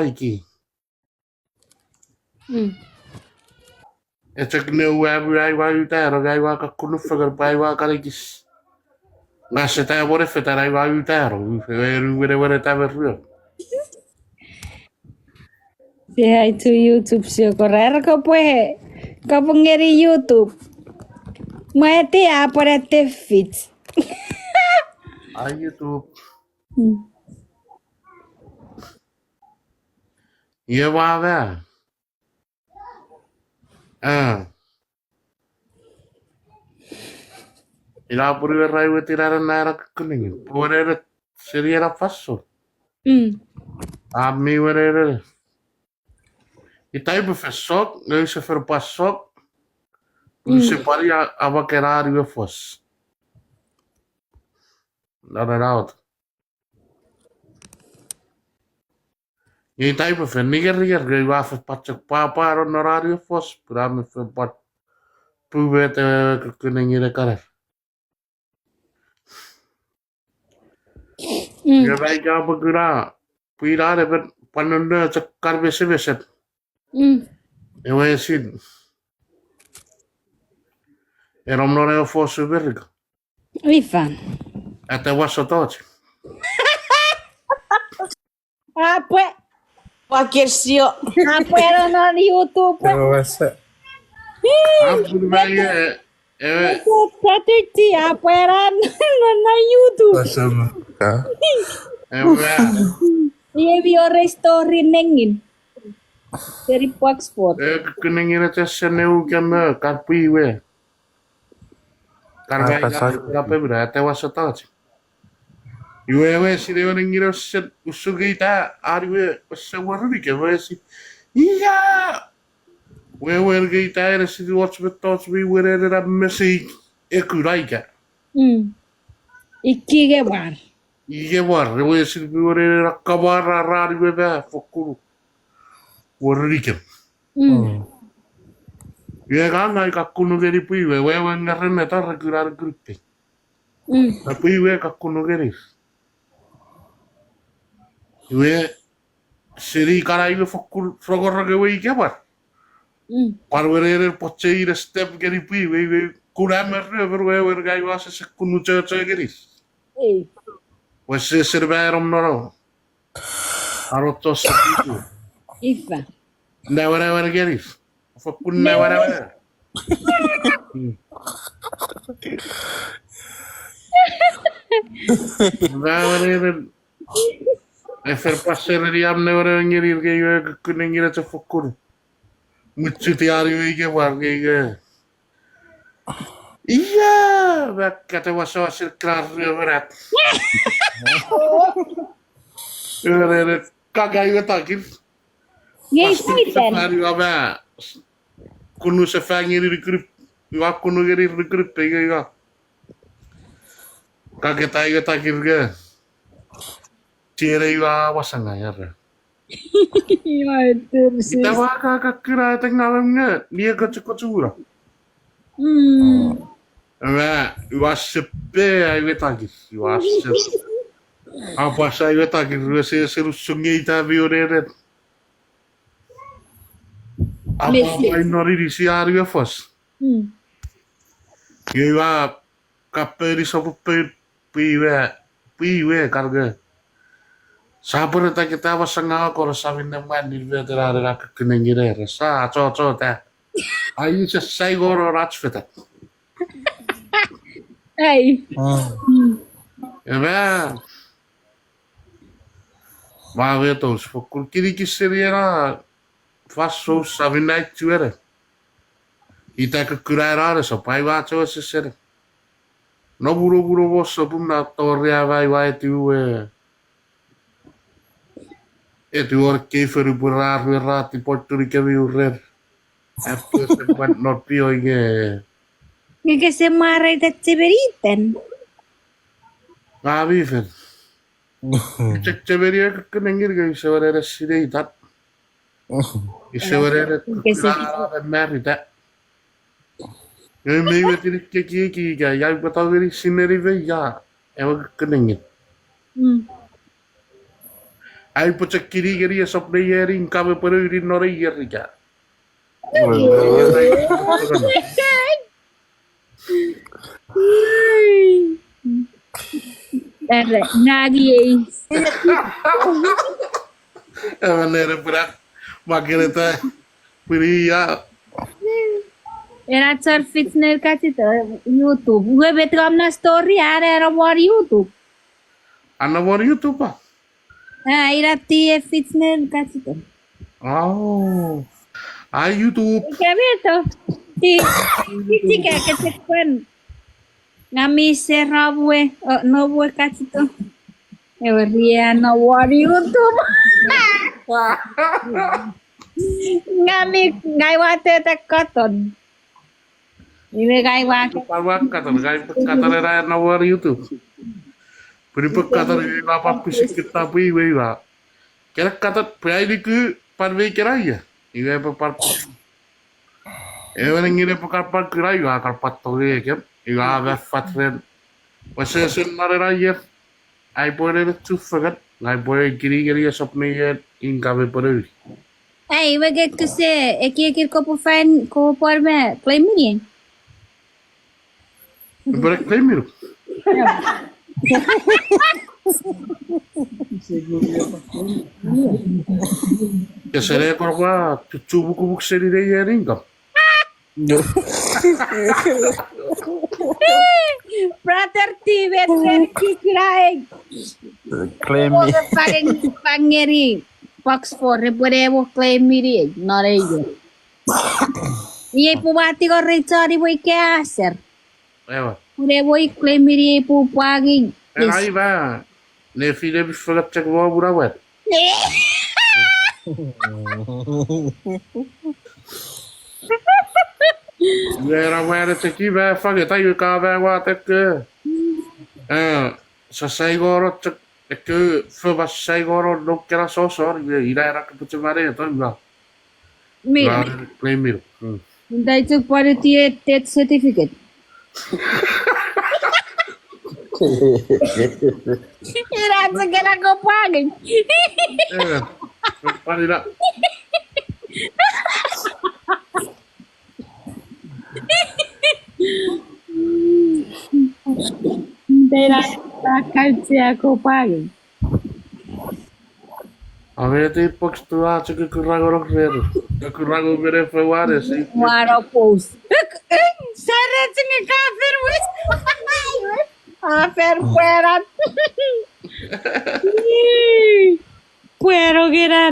Iki. Ecek neu ai wa utero gai wa ka kunu fagar pai wa kalikis. Ngase ta bore fetara wa utero. Were ta berrio. Say hi to YouTube sih. Correr kau puede. Kau pengiri YouTube. Muete para te fit. Ai YouTube. Ye wa va. Ila puri rai we tirara nara kuning. Were seria fasso. Ami were. Itai professor, ngai se fer passok. Se pari a vaquerar e fos. Nada. E tai per fer niger gai va fer patchak papa ron horario fos. Pra me fer pat. Pubete kuning ire kare. Ya bai ka bagura. Pira de panunda cakar bese. E vai sin. E rom no re fos verga. Ifan. Até waso tot. Pues. Cualquier sio. Pero no di YouTube. Pero ese. Ampun bai Strategi pero no na YouTube. Ese nunca. Iya biore story nengin. Dari Oxford. Kuning ire seneu kan karpi we. Karga apa bra até waso tot. Iwe si de ngira set usugita ariwe sewaru ke we si. Iya. We gita era si watch with thoughts we were era messy ekuraika. Iki ge war. Iye war we si we were era kabara rari we ba fokuru. Warrikem. Ye ganga ka kunu geri pui we ngarene ta rekurar gruppe. Tapi we ka kunu geri. We seri karai we fokuru frogor ge we ke war. Parwerere pocheire step geri pui we kuramer we gai was se kunu che geri. We se serverom noro. Arotto sapitu. Ifa. Never geri. Fokun never. Never. E fer passare riam never ngiri ge kuning ira che fokun. Muchuti ari we ge war ge. Iya, kata waso hasil kelar berat. Kagak juga takir. Yes, Hari apa? Kunu sefangi di grup, iwa kunu geri di grup pega. Kagak tahu takir ge. Cire iwa wasang ayar. Kita kagak kira teknologinya dia kecuk-kecuk. Iwa sepe iwa takir, iwa sepe. Apa saya takir se sungai tapi oreret. Apa nori di siar iwa fos. Iwa kaperi sopo piwe karga. Sabar ta kita wasanga ko samin naman di veterana ka kinengire sa cho ta. Ayu sai goro ratsfeta. Ay. Eba. Ma vetos fokul kiri kiseriera fasso savinai tuere. Ita ka kurara so pai wa cho sesere. No buru bosso bumna torria vai tu e tu orke fer burar rati porturi ke vi urrer. After se pat not pio ge. Ni que se marra da ceberiten. Ah, vifen. Cek ceberia ke nengir ge se vera sire itat. Se vera ke merita. Ye me vetir ki ga ya bata veri sineri ve ya. Ewa ke nengir. Ai po cekiri kiri sop de yering kabe pero irin nore yeri ka. Nadie. Manera pura makineta pria Era sir fitness kasi to YouTube. Gue bet kam na story era war YouTube. anna war YouTube pa. Era tie fitness kasi to. Oh. Ai YouTube. Kaya beto. Ti ka sekwen. Ngami serabwe no bwe kasi to. Eweria na war YouTube. Ngami ngaywate tekaton. Ini ngaywate. Parwak kata era na war YouTube. Pripak kata ila pa pisik kita pi we wa. Kera kata pai di ku parve kera ya. Iwe pa par. Ewe ngire pa par kera ya kar patto ge ke. Iwa va fatren. Wase sen marera ya. Ai pore tu fagat. Ai pore kiri sopne ya inka be pore. Hey, we get to say, ekir ko po fan ko por me claim ni. Pore claim miro. Ya seré korwa cucu buku seri de ya ringam. Brother T, veteran kikirai. Claim Mo me. pangeri. Fox 4 puedo claim ni, no ello. Y po bati ko rechari voy que hacer. Ewa. Puedo claim ni po pagi. Ai va. Ne file bis fagat cek wa burawat. Era mera ceki va fagat ayu ka va wa tek. Sa sai goro cek ek fa sai goro no kera sosor ira era ke puche mare to va. Mira, Claim miro. dai tu para ti tet certificate. Ira sa kena ko pagi. Parila. Dai la calci ako pagi. A ver, te posto a cek ke ragoro krer. Ke rago bere fa ware si. Wara post. Sare tinga kafir wis. Afer pueran. Puero que era